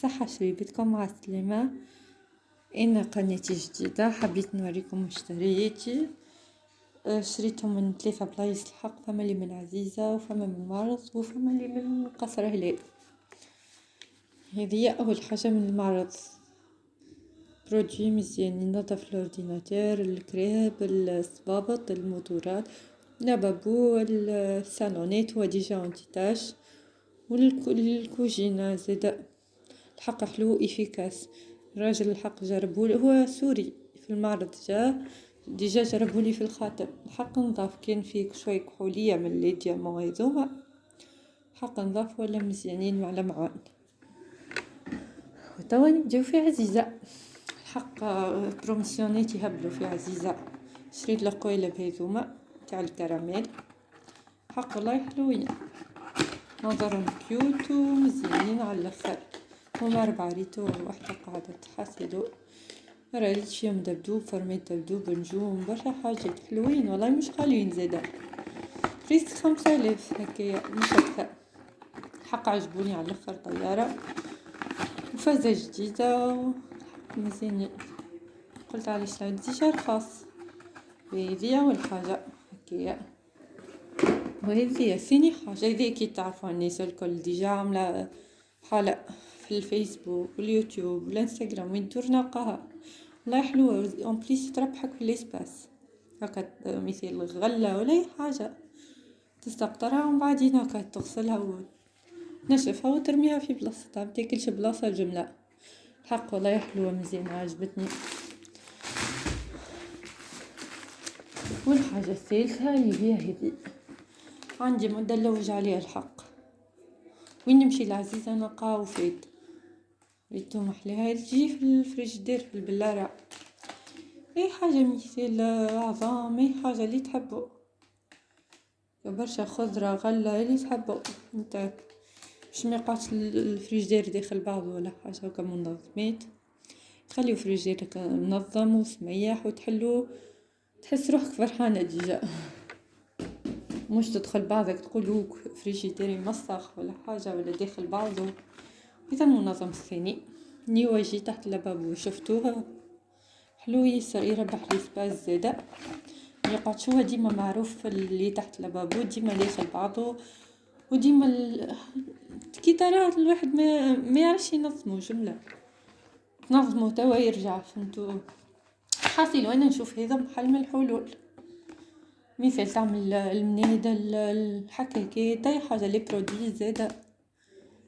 صحة شريبتكم مع السلامة. أنا قناتي جديدة، حبيت نوريكم مشترياتي. شريتهم من 3 بلايص الحق، فما اللي من عزيزة وفما من معرض وفما اللي من قصر هلال. هذه أول حاجة من المعرض، برودوي مزيان ينظف الأورديناتور، الكريب، الصبابط، الموتورات، لابابو، الصالونات هو ديجا انتيتاج، والكوجينة زادا الحق حلو افيكاس. الراجل الحق جربولي، هو سوري في المعرض جا ديجا جربولي في الخاتم، الحق نضاف، كان فيه شوي كحولية من لي ديامون هذوما، الحق نضاف ولا مزيانين على معان. وتوا نبداو في عزيزة، الحق بروموسيونات يهبلوا في عزيزة. شريت القوالب هذوما تاع الكراميل، حق والله حلوين، نظرهم كيوت ومزيانين على الاخر. هما 4 ريتو، واحدة قاعدة تحاسدو، رأيت فيهم دبدوب، فرميت دبدوب، نجوم، برشا حاجات حلوين والله مش غاليين زادا. فريست 5000 هكايا مش أكثر، حق عجبوني على الاخر. طيارة وفازة جديدة مزيانين، قلت علاش لا ديجا رخاص. وهذي أول حاجة هكايا، وهذي ثاني حاجة هذي كي تعرفوا الناس الكل ديجا عاملة حالة في الفيسبوك واليوتيوب والانستغرام وين تدور نلقاها والله حلوة. اون بليس تربحك في الاسباس هكا، مثل غلة ولا اي حاجة تستقطرها ومن بعدين هكا تغسلها وتنشفها وترميها في بلاصتها، متاكلش بلاصة الجملة. الحق والله حلوة مزيانة عجبتني. والحاجة الثالثة اللي هي هذي، عندي مدة نلوج عليها الحق، وين نمشي لعزيزة نلقاها وفات ريتو محليها، تجي في الفريجدير في البلارة، اي حاجة مثل عظام، اي حاجة اللي تحبوا، برشا خضرة غلة اللي تحبوا انت، باش ما يقعدش الفريجدير داخل بعضه ولا حاجة هكا منظمات. خليو فريجديرك منظم وسميح وتحلو تحس روحك فرحانة ديجا، مش تدخل بعضك تقولوك فريجيديري مسخ ولا حاجة ولا داخل بعضه. إذا منظم الثاني نيواجي تحت لبابو شفتوها حلو ياسر، يربح لي سباس زادا، يقعد هو ديما معروف اللي تحت لبابو ديما داخل بعضه، وديما كي ترى الواحد ما يعرفش ينظمو جملة، تنظمو توا يرجع فهمتو. حاصل وانا نشوف هذا محل من الحلول، مثل تعمل المنيدة الحكاكات اي حاجة لي برودوي زادا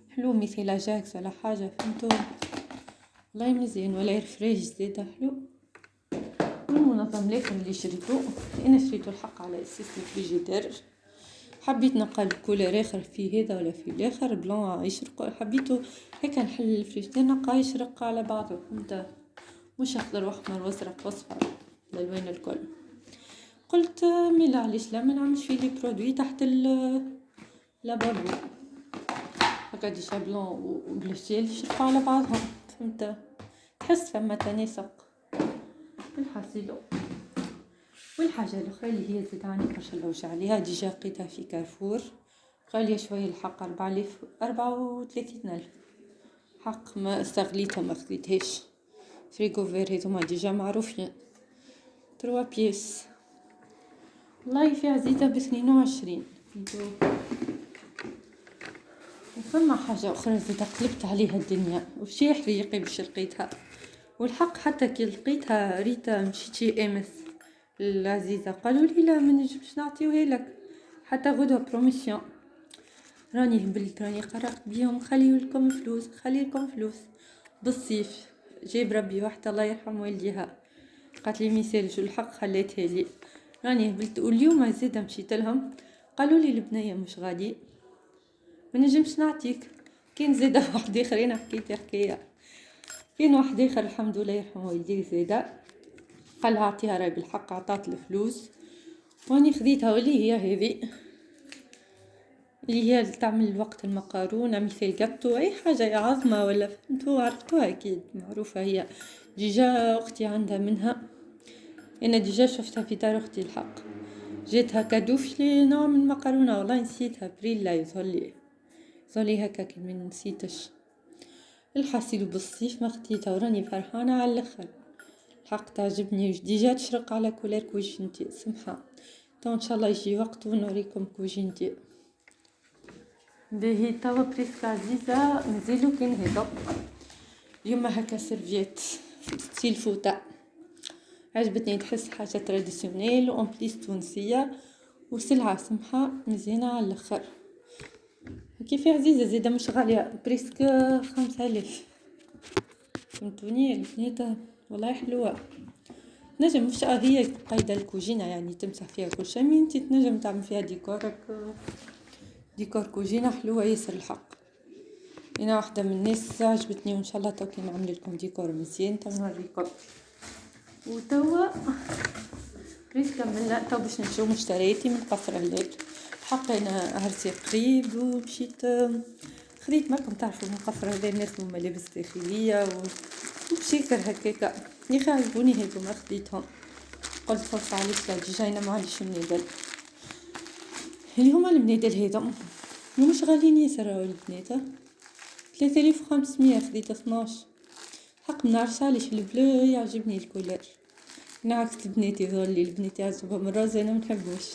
حلو، مثل اجاكس ولا حاجة فهمتو والله مزيان، ولا يرفريج زادا حلو. والمنظم الاخر اللي شريتو، انا شريتو الحق على اساس الفريجيدير، حبيت نقل كولر اخر في هذا ولا في الاخر بلون يشرق، حبيتو هيك نحل الفريجيدير نلقاه يشرق على بعضه فهمت، مش اخضر واحمر وازرق واصفر الالوان الكل. قلت ميلا علاش لا ما نعملش فيه لي برودوي تحت لابابو هكا ديجا بلون وبلوسيل يشرقوا على بعضهم فهمت، تحس فما تناسق الحاسيلو. والحاجة الأخرى اللي هي زيت عني برشا نلوج عليها، ديجا لقيتها في كارفور غالية شوية الحق، 34,000 حق ما استغليتها ما خديتهاش. فريغو فير هذوما ديجا معروفين 3 بيس والله في عزيزة ب22. وفما حاجة أخرى زيدا قلبت عليها الدنيا وشي حريقي باش لقيتها، والحق حتى كي لقيتها ريتا مشيتي امس العزيزة قالوا لي لا ما نجمش نعطيوها لك حتى غدوة بروميسيون. راني هبلت راني قرقت بيهم، خليو لكم فلوس خلي لكم فلوس بالصيف جيب ربي واحدة الله يرحم والديها قالت لي ميسالش الحق خليتها لي، راني هبلت. واليوم زيدا مشيت لهم قالوا لي البنية مش غادي ما نجمش نعطيك، كاين زيدا واحد اخر انا حكيت حكايه، كاين واحد اخر الحمد لله يرحم والديه زيدا قال اعطيها راي بالحق عطات الفلوس واني خذيتها، واللي هي هذه اللي هي تعمل الوقت المقارونه مثل قطو اي حاجه عظمه ولا فهمتوا عرفتوها اكيد معروفه، هي ديجا اختي عندها منها، انا ديجا شفتها في دار اختي الحق، جيت هكا دوف لي نوع من المقارونه والله نسيتها بريلا يظهر لي هكا كي من نسيتش. الحاسيلو بالصيف ما خديتها وراني فرحانة على الاخر. الحق تعجبني ديجا تشرق على كولير كوجينتي سمحة. تو ان شاء الله يجي وقت ونوريكم كوجينتي. باهي توا بريسك عزيزة مازالو كان هذا اليوم هكا سيرفيت في ستيل فوتا. عجبتني تحس حاجة تراديسيونيل وان بليس تونسية وسلعة سمحة مزيانة على الاخر. كيف عزيزة زيدا مش غالية بريسك 5000. فهمتوني البنات والله حلوة. نجم مش هي قايدة الكوجينة يعني تمسح فيها كل شيء مي انتي تنجم تعمل فيها ديكور كوجينة حلوة ياسر الحق. انا واحدة من الناس عجبتني وان شاء الله تو كي نعمل لكم ديكور مزيان تو نوريكم. وتوا بريسك كملنا تو باش نمشيو مشترياتي من قصر الليل. الحق انا عرسي قريب ومشيت خديت ماكم تعرفوا من قصر هذا الناس ملابس داخلية وبشيكر هكاكا يا عجبوني هادو ما خديتهم. قلت فرصة عليك لا جاينا معليش منادل اللي هما المنادل هادو مش غاليين ياسر البنات 3500 خديت 12. حق منعرفش علاش البلو يعجبني الكولر نعكس البنات يظل البنات يعجبهم الروز انا منحبوش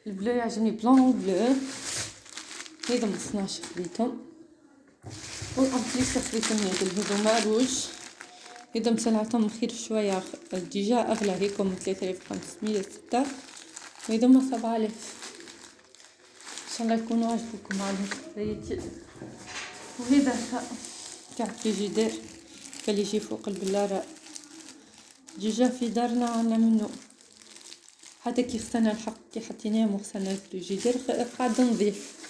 البلو يعجبني بلون بلو هذا من 12 خديتهم. والأمبليس خديت المنادل هذوما روج هذا مسلعتهم خير شوية ديجا أغلى هيكم من 3500 6 وهذوما 7000 إن شاء الله يكونوا عجبوكم على هالشريتي. وهذا تاع فريجيدير اللي يجي فوق البلارة ديجا في دارنا عنا منه حتى كي غسلنا الحق كي حطيناه وغسلنا الفريجيدير قاعد نظيف